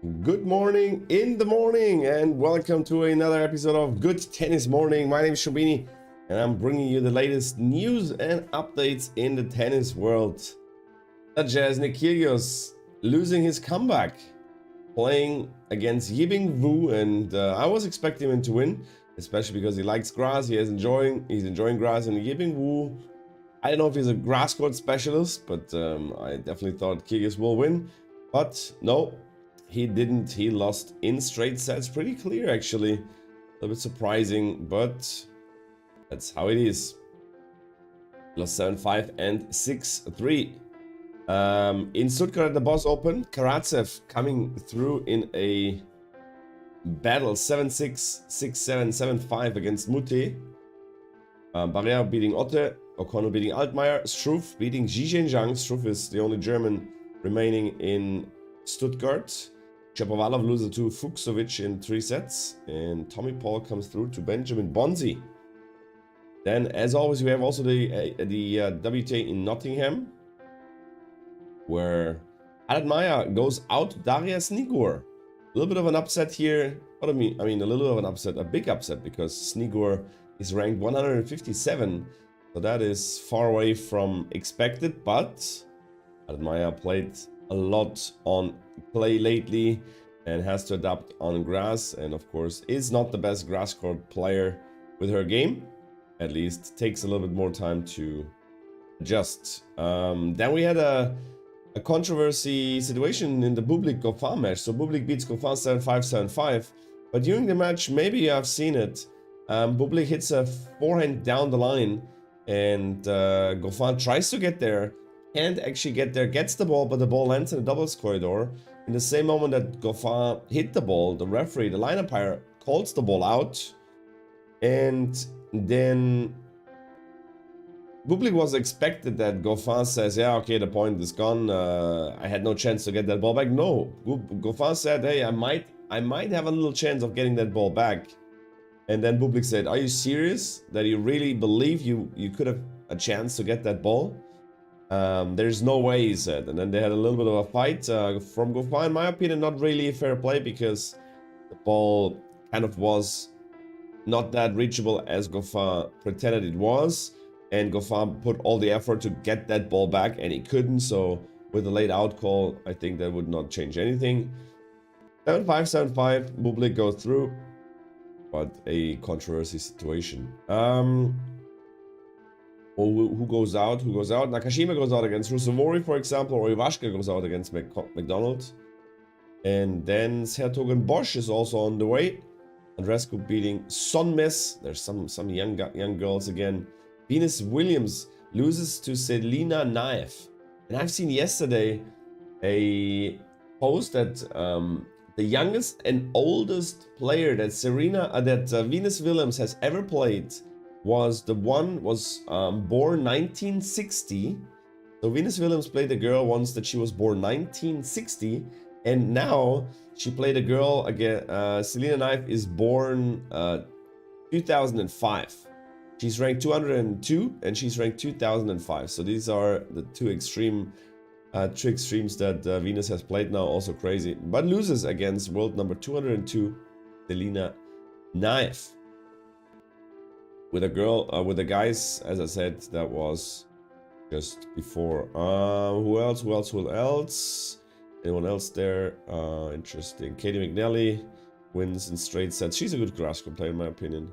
Good morning in the morning and welcome to another episode of Good Tennis Morning. My name is Schrambini and I'm bringing you the latest news and updates in the tennis world, such as Nick Kyrgios losing his comeback, playing against Yibing Wu, and I was expecting him to win, especially because he likes grass. He's enjoying grass, and Yibing Wu, I don't know if he's a grass court specialist, but I definitely thought Kyrgios will win, but no. He didn't. He lost in straight sets. Pretty clear, actually. A little bit surprising, but that's how it is. Lost 7-5 and 6-3. In Stuttgart at the Boss Open, Karatsev coming through in a battle 7-6, 6-7, 7-5 against Mutte. Barrera beating Otte. O'Connell beating Altmaier. Struff beating Zhizhen Zhang. Struff is the only German remaining in Stuttgart. Shapovalov loses to Fuchsovic in 3 sets, and Tommy Paul comes through to Benjamin Bonzi. Then, as always, we have also the WTA in Nottingham, where Adat Maya goes out to Daria Snigur. A little bit of an upset here. What I mean, a little bit of an upset, a big upset, because Snigur is ranked 157, so that is far away from expected. But Adat Maya played a lot on clay lately and has to adapt on grass, and of course is not the best grass court player with her game. At least takes a little bit more time to adjust. Then we had a controversy situation in the Bublik-Goffin match. So Bublik beats Goffin 7-5, 7-5, but during the match, maybe you have seen it, Bublik hits a forehand down the line, and Goffin tries to get there, can't actually get there, gets the ball, but the ball lands in the doubles corridor. In the same moment that Goffin hit the ball, the referee, the line umpire, calls the ball out. And then Bublik was expected that Goffin says, yeah, okay, the point is gone. I had no chance to get that ball back. No, Goffin said, hey, I might have a little chance of getting that ball back. And then Bublik said, are you serious that you really believe you could have a chance to get that ball? There's no way, he said. And then they had a little bit of a fight from Goffin. In my opinion, not really a fair play, because the ball kind of was not that reachable as Goffin pretended it was. And Goffin put all the effort to get that ball back, and he couldn't. So with the late out call, I think that would not change anything. 7-5, 7-5. Bublik goes through, but a controversy situation. Who goes out? Who goes out? Nakashima goes out against Rusevori, for example, or Ivashka goes out against McDonald. And then Sertogenbosch is also on the way. Andrescu beating Sonmes. There's some young girls again. Venus Williams loses to Selina Naev. And I've seen yesterday a post that the youngest and oldest player that Venus Williams has ever played was born 1960. So Venus Williams played a girl once that she was born 1960, and now she played a girl again. Selina Naev is born 2005. She's ranked 202 and she's ranked 2005. So these are the two extremes that Venus has played now. Also crazy, but loses against world number 202 Selina Naev. With a girl, with the guys, as I said, that was just before. Who else? Anyone else there? Interesting. Katie McNally wins in straight sets. She's a good grass court player, in my opinion.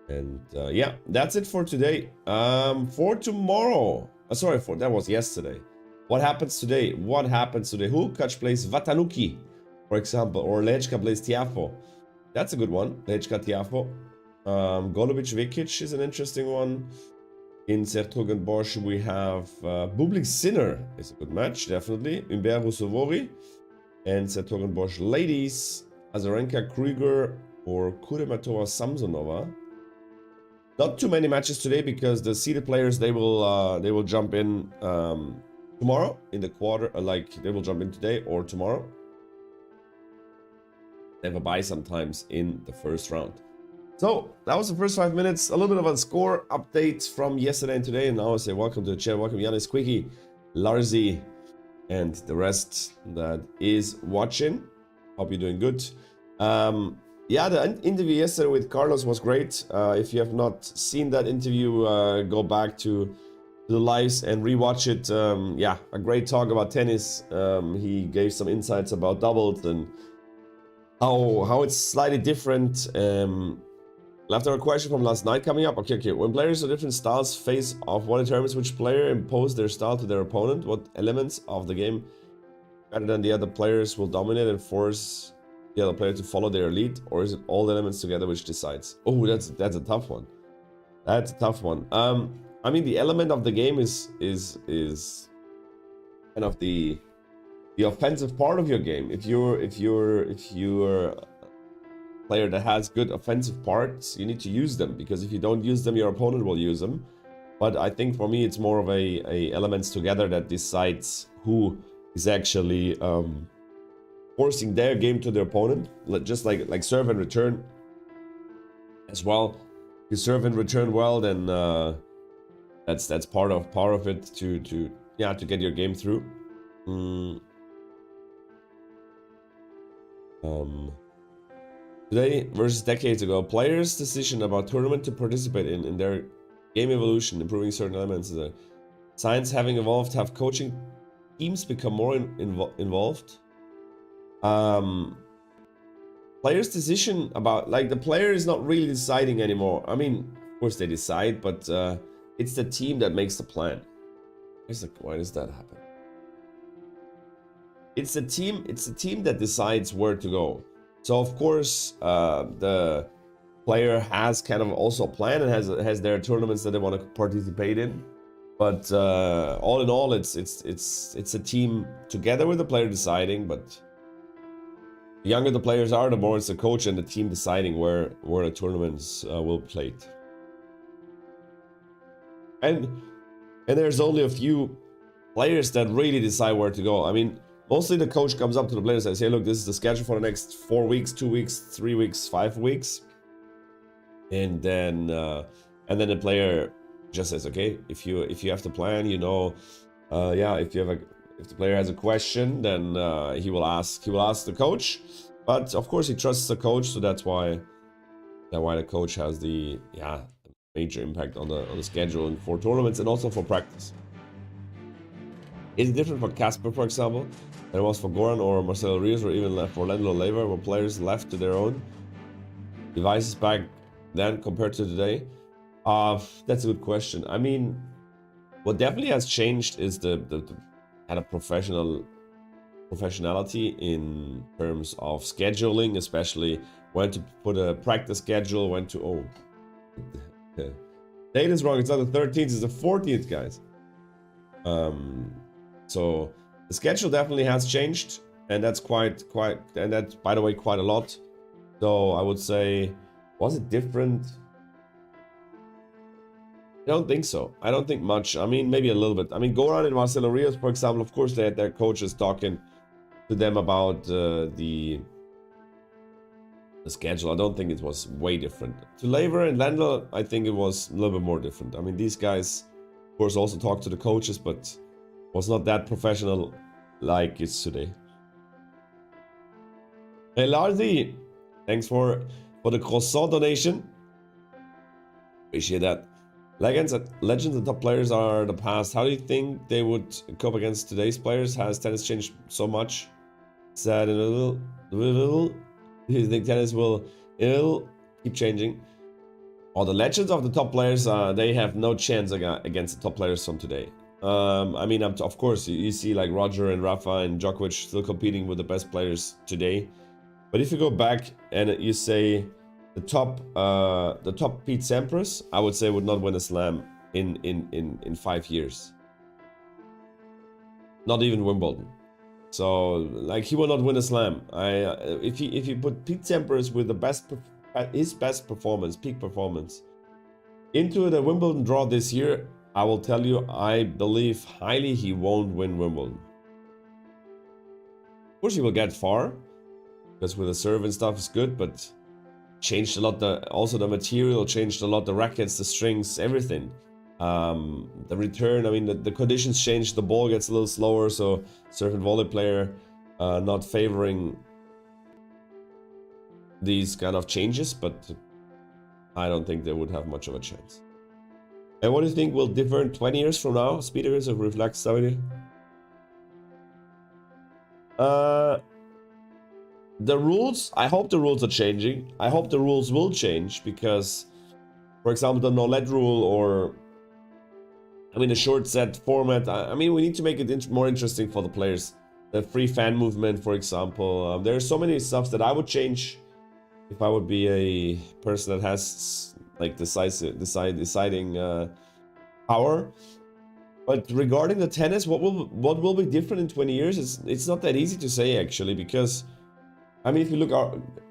And yeah, that's it for today. For tomorrow, that was yesterday. What happens today? Hukac plays Vatanuki, for example, or Lehečka plays Tiafo. That's a good one. Lehečka Tiafo. Golubic Vekic is an interesting one. In Sertogenbosch we have Bublik Sinner is a good match, definitely. Humbert Rusevori. And Sertogenbosch ladies, Azarenka Krüger or Kurematova Samsonova. Not too many matches today, because the seeded players, they will jump in tomorrow in the quarter. They will jump in today or tomorrow. They have a bye sometimes in the first round. So that was the first 5 minutes, a little bit of a score update from yesterday and today. And now I say welcome to the chat, welcome Yannis, Quickie, Larzi, and the rest that is watching. Hope you're doing good. Yeah, the interview yesterday with Carlos was great. If you have not seen that interview, go back to the lives and rewatch it. Yeah, a great talk about tennis. He gave some insights about doubles and how it's slightly different. After a question from last night coming up. Okay. When players of different styles face off, what determines which player impose their style to their opponent? What elements of the game, better than the other players, will dominate and force the other player to follow their lead? Or is it all the elements together which decides? Oh, that's a tough one. That's a tough one. I mean, the element of the game is kind of the offensive part of your game. If you're a player that has good offensive parts, you need to use them, because if you don't use them, your opponent will use them. But I think for me, it's more of a elements together that decides who is actually forcing their game to their opponent, just like serve and return as well. If you serve and return well, then that's part of it to get your game through. Today versus decades ago, players' decision about tournament to participate in their game evolution, improving certain elements. The science having evolved, have coaching teams become more involved. Players' decision about, like, the player is not really deciding anymore. I mean, of course they decide, but it's the team that makes the plan. Why does that happen? It's the team that decides where to go. So of course, the player has kind of also a plan and has their tournaments that they want to participate in. But all in all, it's a team together with the player deciding. But the younger the players are, the more it's the coach and the team deciding where the tournaments will be played. And there's only a few players that really decide where to go. I mean, mostly the coach comes up to the players and says, hey, look, this is the schedule for the next 4 weeks, 2 weeks, 3 weeks, 5 weeks. And then the player just says, okay, if you have the plan, you know, if the player has a question, then he will ask the coach. But of course he trusts the coach, so that's why the coach has the major impact on the scheduling for tournaments and also for practice. Is it different for Casper, for example, than it was for Goran or Marcelo Rios, or even for Lendl Lever, where players left to their own devices back then compared to today? That's a good question. I mean, what definitely has changed is the kind of professionality in terms of scheduling, especially when to put a practice schedule, when to date is wrong. It's not the 13th, it's the 14th, guys. So the schedule definitely has changed, and that's and that's, by the way, quite a lot. So I would say, was it different? I don't think so. I don't think much. I mean, maybe a little bit. I mean, Goran and Marcelo Rios, for example, of course, they had their coaches talking to them about the schedule. I don't think it was way different. To Lever and Lendl, I think it was a little bit more different. I mean, these guys, of course, also talked to the coaches, but was not that professional like it's today. Hey, Lardy, thanks for the croissant donation. Appreciate that. Legends and top players are the past. How do you think they would cope against today's players? Has tennis changed so much? Said in a little. Do you think tennis will keep changing? Or the legends of the top players, they have no chance against the top players from today. I mean, of course, you see like Roger and Rafa and Djokovic still competing with the best players today. But if you go back and you say the top Pete Sampras, I would say would not win a slam in 5 years. Not even Wimbledon. So like, he will not win a slam. If you put Pete Sampras with his best performance, peak performance, into the Wimbledon draw this year, I will tell you, I believe highly he won't win Wimbledon. Of course, he will get far, because with the serve and stuff is good, but changed a lot. Also the material changed a lot, the rackets, the strings, everything. The return, I mean, the conditions change, the ball gets a little slower, so serve and volley player not favoring these kind of changes, but I don't think they would have much of a chance. And what do you think will differ in 20 years from now? Speeders of reflex stability? The rules, I hope the rules are changing. I hope the rules will change because, for example, the no-let rule or, I mean, the short set format, I mean, we need to make it more interesting for the players. The free fan movement, for example. There are so many stuff that I would change if I would be a person that has like deciding power. But regarding the tennis, what will be different in 20 years? It's not that easy to say actually, because I mean, if you look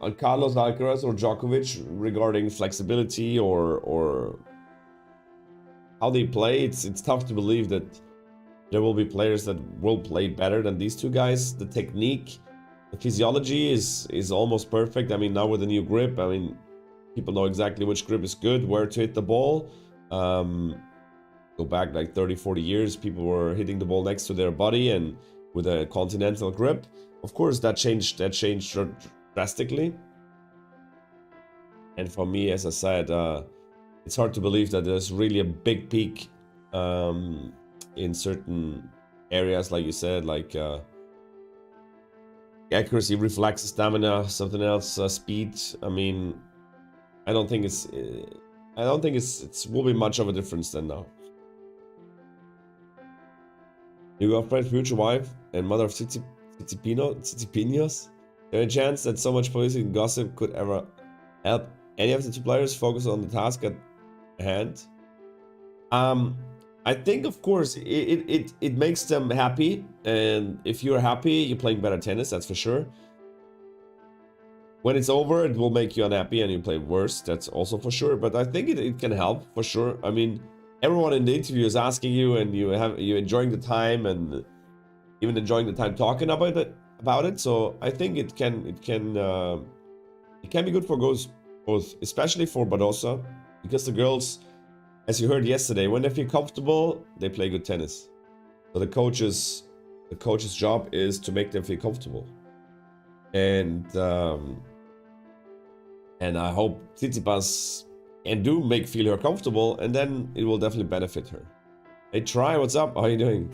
at Carlos Alcaraz or Djokovic regarding flexibility or how they play, it's tough to believe that there will be players that will play better than these two guys. The technique, the physiology is almost perfect. I mean, now with the new grip, I mean, people know exactly which grip is good, where to hit the ball. Go back like 30-40 years, people were hitting the ball next to their body and with a continental grip. Of course, that changed drastically. And for me, as I said, it's hard to believe that there's really a big peak in certain areas, like you said, like accuracy, reflex, stamina, something else, speed. I mean, I don't think it's will be much of a difference than now. Your girlfriend, future wife, and mother of Tsitsipinos. There a chance that so much publicity and gossip could ever help any of the two players focus on the task at hand? I think, of course, it makes them happy, and if you're happy, you're playing better tennis, that's for sure. When it's over, it will make you unhappy and you play worse, that's also for sure. But I think it can help for sure. I mean, everyone in the interview is asking you, and you're enjoying the time, and even enjoying the time talking about it. So I think it can be good for both, especially for Badosa, because the girls, as you heard yesterday, when they feel comfortable, they play good tennis. So the coach's job is to make them feel comfortable, and I hope Tsitsipas and do make her comfortable, and then it will definitely benefit her. Hey, Try, what's up? How are you doing?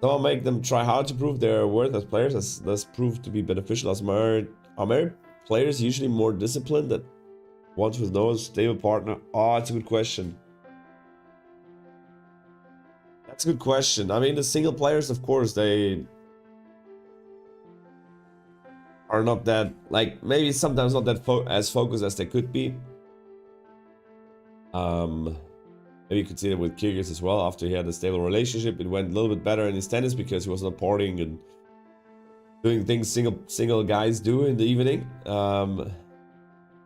Someone make them try hard to prove their worth as players, as this proved to be beneficial as married. Are married players usually more disciplined than ones with no stable partner? Oh, that's a good question. That's a good question. I mean, the single players, of course, they are not that, like, maybe sometimes not that as focused as they could be. Maybe you could see that with Kyrgios as well. After he had a stable relationship, it went a little bit better in his tennis because he was not partying and doing things single guys do in the evening.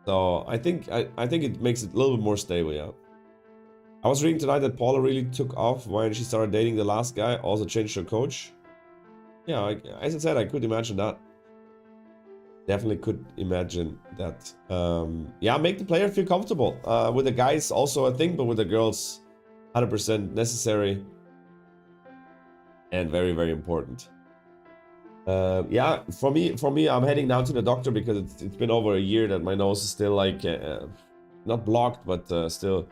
So I think it makes it a little bit more stable, yeah. I was reading tonight that Paula really took off when she started dating the last guy, also changed her coach. Yeah, as I said, I could imagine that. Definitely could imagine that. Yeah, make the player feel comfortable. With the guys also a thing, but with the girls 100% necessary and very, very important. Yeah, for me, I'm heading now to the doctor because it's been over a year that my nose is still like not blocked, but still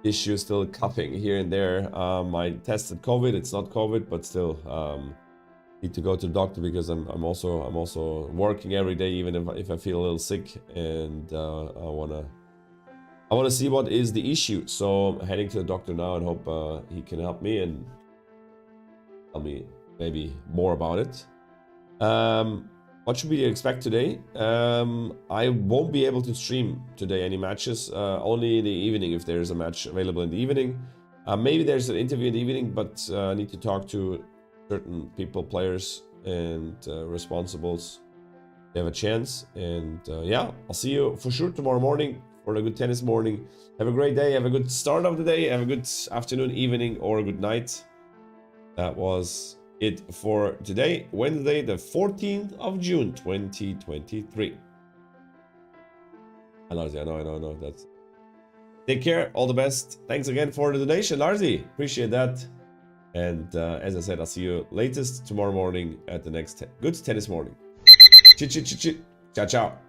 issues, still coughing here and there. I tested COVID. It's not COVID, but still need to go to the doctor because I'm also working every day, even if I feel a little sick, and I wanna see what is the issue. So I'm heading to the doctor now and hope he can help me and tell me maybe more about it. What should we expect today? I won't be able to stream today any matches, only in the evening if there's a match available in the evening. Maybe there's an interview in the evening, but I need to talk to certain people, players, and responsibles. They have a chance, and yeah, I'll see you for sure tomorrow morning for a good tennis morning. Have a great day, have a good start of the day, have a good afternoon, evening, or a good night. That was it for today, Wednesday, the 14th of June, 2023. I know, that's Take care. All the best. Thanks again for the donation, Larzi. Appreciate that. And as I said, I'll see you latest tomorrow morning at the next good tennis morning. Ciao, ciao.